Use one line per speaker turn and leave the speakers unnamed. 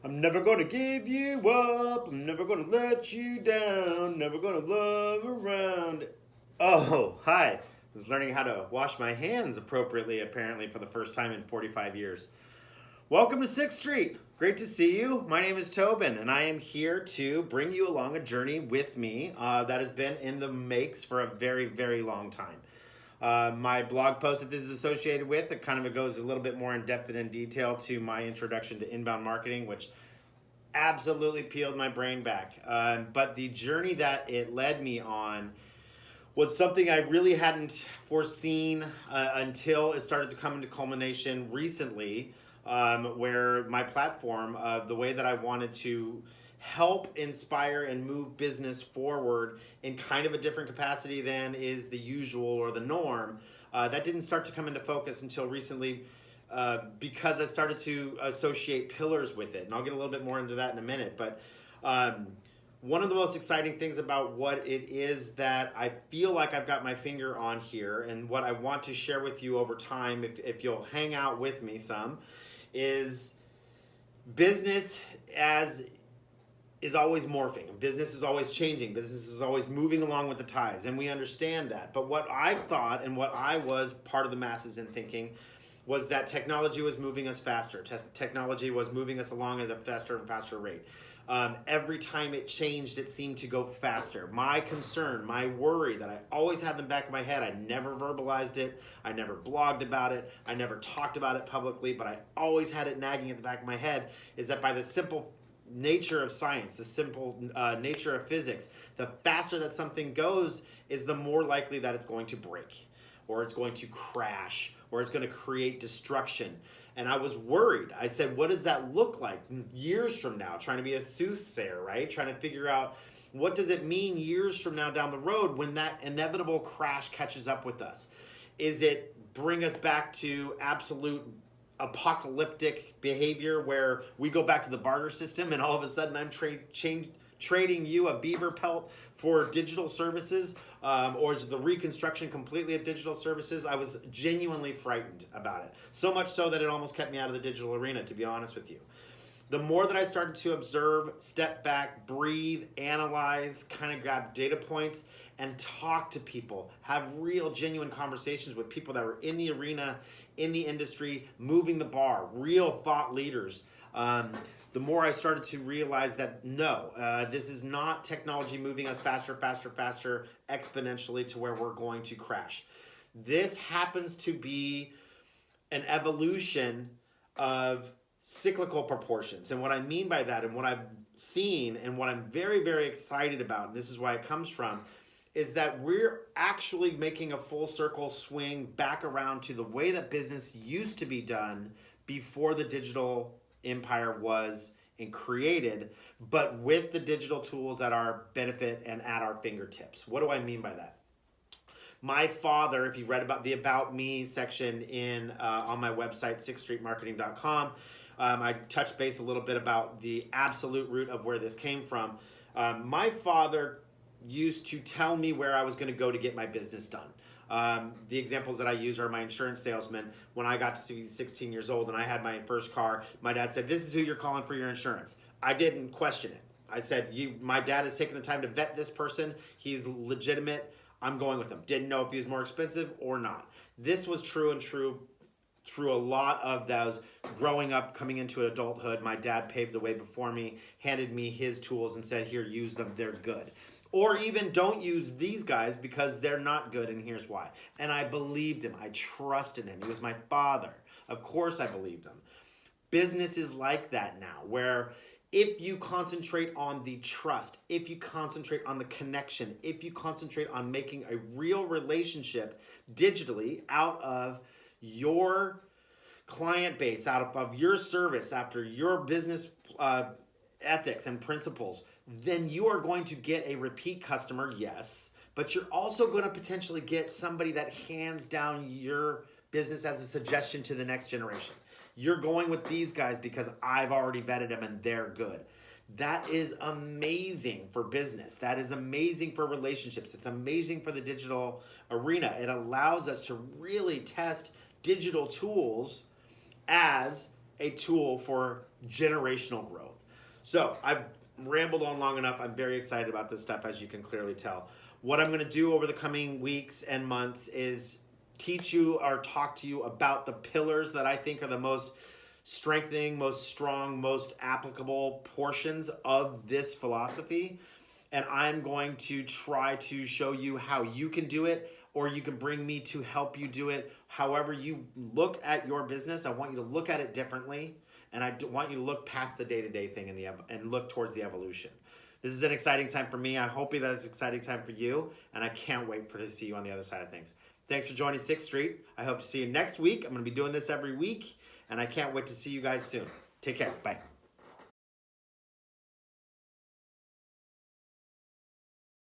I'm never gonna give you up. I'm never gonna let you down. Never gonna love around. Oh, hi. I was learning how to wash my hands appropriately, apparently, for the first time in 45 years. Welcome to 6th Street. Great to see you. My name is Tobin, and I am here to bring you along a journey with me that has been in the makes for a very, very long time. My blog post that this is associated with, it kind of goes a little bit more in depth and in detail to my introduction to inbound marketing, which absolutely peeled my brain back. But the journey that it led me on was something I really hadn't foreseen until it started to come into culmination recently, where my platform, the way that I wanted to help inspire and move business forward in kind of a different capacity than is the usual or the norm, that didn't start to come into focus until recently, because I started to associate pillars with it. And I'll get a little bit more into that in a minute. But one of the most exciting things about what it is that I feel like I've got my finger on here, and what I want to share with you over time, if you'll hang out with me some, is business is always morphing. Business is always changing. Business is always moving along with the tides, and we understand that. But what I thought, and what I was part of the masses in thinking, was that technology was moving us faster. Technology was moving us along at a faster and faster rate. Every time it changed, it seemed to go faster. My concern, my worry that I always had in the back of my head, I never verbalized it, I never blogged about it, I never talked about it publicly, but I always had it nagging at the back of my head, is that by the simple nature of science, the simple nature of physics, the faster that something goes is the more likely that it's going to break, or it's going to crash, or it's going to create destruction. And I was worried. I said, what does that look like years from now? Trying to be a soothsayer, right? Trying to figure out what does it mean years from now down the road when that inevitable crash catches up with us? Is it bring us back to absolute apocalyptic behavior where we go back to the barter system and all of a sudden I'm trading you a beaver pelt for digital services, or is the reconstruction completely of digital services? I was genuinely frightened about it. So much so that it almost kept me out of the digital arena, to be honest with you. The more that I started to observe, step back, breathe, analyze, kind of grab data points, and talk to people, have real, genuine conversations with people that were in the arena, in the industry, moving the bar, real thought leaders, the more I started to realize that no, this is not technology moving us faster, faster, faster, exponentially to where we're going to crash. This happens to be an evolution of cyclical proportions. And what I mean by that, and what I've seen, and what I'm very, very excited about, and this is why it comes from, is that we're actually making a full circle swing back around to the way that business used to be done before the digital empire was created, but with the digital tools at our benefit and at our fingertips. What do I mean by that? My father, if you read about the About Me section on my website, 6thstreetmarketing.com, I touched base a little bit about the absolute root of where this came from. My father used to tell me where I was going to go to get my business done. The examples that I use are my insurance salesman. When I got to be 16 years old and I had my first car, my dad said, "This is who you're calling for your insurance." I didn't question it. I said, my dad has taken the time to vet this person. He's legitimate. I'm going with him. Didn't know if he's more expensive or not. This was true through a lot of those growing up, coming into adulthood. My dad paved the way before me, handed me his tools and said, "Here, use them. They're good." Or even, "Don't use these guys because they're not good, and here's why." And I believed him. I trusted him. He was my father. Of course I believed him. Business is like that now, where if you concentrate on the trust, if you concentrate on the connection, if you concentrate on making a real relationship digitally out of your client base, out of your service, after your business ethics and principles, then you are going to get a repeat customer, yes, but you're also going to potentially get somebody that hands down your business as a suggestion to the next generation. You're going with these guys because I've already vetted them and they're good. That is amazing for business. That is amazing for relationships. It's amazing for the digital arena. It allows us to really test digital tools as a tool for generational growth. So I've rambled on long enough. I'm very excited about this stuff, as you can clearly tell. What I'm going to do over the coming weeks and months is teach you or talk to you about the pillars that I think are the most strengthening, most strong, most applicable portions of this philosophy. And I'm going to try to show you how you can do it, or you can bring me to help you do it. However you look at your business, I want you to look at it differently, and I want you to look past the day-to-day thing and look towards the evolution. This is an exciting time for me. I hope that it's an exciting time for you, and I can't wait to see you on the other side of things. Thanks for joining 6th Street. I hope to see you next week. I'm going to be doing this every week, and I can't wait to see you guys soon. Take care. Bye.